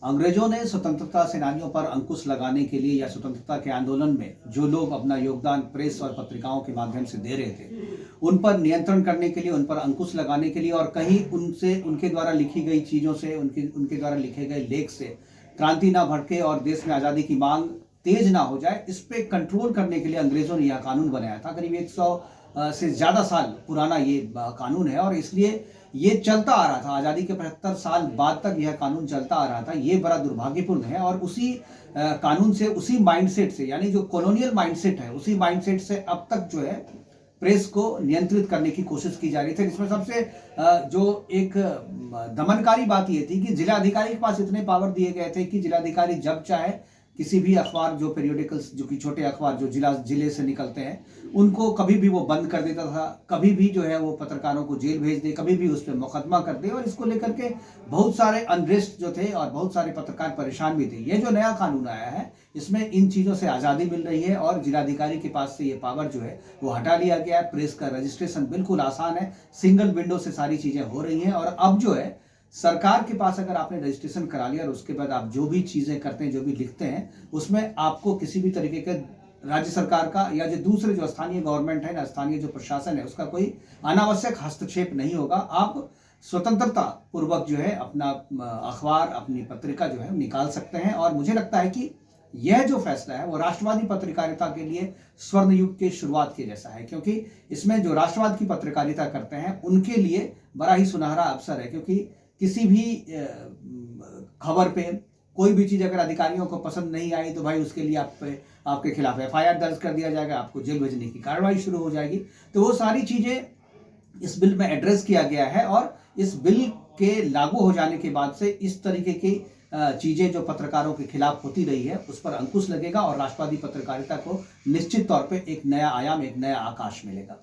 अंग्रेजों ने स्वतंत्रता सेनानियों पर अंकुश लगाने के लिए या स्वतंत्रता के आंदोलन में जो लोग अपना योगदान प्रेस और पत्रिकाओं के माध्यम से दे रहे थे, उन पर नियंत्रण करने के लिए, उन पर अंकुश लगाने के लिए और कहीं उनसे उनके द्वारा लिखी गई चीज़ों से, उनके द्वारा लिखे गए लेख से क्रांति ना भड़के और देश में आज़ादी की मांग तेज ना हो जाए, इस पे कंट्रोल करने के लिए अंग्रेजों ने यह कानून बनाया था। करीब 100 से ज़्यादा साल पुराना ये कानून है और इसलिए ये चलता आ रहा था। आज़ादी के 75 साल बाद तक यह कानून चलता आ रहा था। ये बड़ा दुर्भाग्यपूर्ण है और उसी कानून से, उसी माइंडसेट से, यानी जो कॉलोनियल माइंडसेट है, उसी माइंडसेट से अब तक जो है प्रेस को नियंत्रित करने की कोशिश की जा रही थी। इसमें सबसे जो एक दमनकारी बात ये थी कि जिलाधिकारी के पास इतने पावर दिए गए थे कि जिलाधिकारी जब चाहे किसी भी अखबार, जो पेरियोडिकल्स, जो कि छोटे अखबार जो जिले से निकलते हैं, उनको कभी भी वो बंद कर देता था, कभी भी जो है वो पत्रकारों को जेल भेज दे, कभी भी उस पर मुकदमा कर दे और इसको लेकर के बहुत सारे अनरेस्ट जो थे और बहुत सारे पत्रकार परेशान भी थे। ये जो नया कानून आया है, इसमें इन चीज़ों से आज़ादी मिल रही है और जिलाधिकारी के पास से ये पावर जो है वो हटा लिया गया है। प्रेस का रजिस्ट्रेशन बिल्कुल आसान है, सिंगल विंडो से सारी चीज़ें हो रही हैं और अब जो है सरकार के पास अगर आपने रजिस्ट्रेशन करा लिया और उसके बाद आप जो भी चीज़ें करते हैं, जो भी लिखते हैं, उसमें आपको किसी भी तरीके के राज्य सरकार का या जो दूसरे जो स्थानीय गवर्नमेंट है ना, स्थानीय जो प्रशासन है, उसका कोई अनावश्यक हस्तक्षेप नहीं होगा। आप स्वतंत्रता पूर्वक जो है अपना अखबार, अपनी पत्रिका जो है निकाल सकते हैं और मुझे लगता है कि यह जो फैसला है वो राष्ट्रवादी पत्रकारिता के लिए स्वर्ण युग की शुरुआत के जैसा है, क्योंकि इसमें जो राष्ट्रवाद की पत्रकारिता करते हैं उनके लिए बड़ा ही सुनहरा अवसर है। क्योंकि किसी भी खबर पे कोई भी चीज़ अगर अधिकारियों को पसंद नहीं आई तो भाई उसके लिए आपके खिलाफ एफआईआर दर्ज कर दिया जाएगा, आपको जेल भेजने की कार्रवाई शुरू हो जाएगी। तो वो सारी चीज़ें इस बिल में एड्रेस किया गया है और इस बिल के लागू हो जाने के बाद से इस तरीके की चीज़ें जो पत्रकारों के खिलाफ होती रही है उस पर अंकुश लगेगा और राष्ट्रवादी पत्रकारिता को निश्चित तौर पे एक नया आयाम, एक नया आकाश मिलेगा।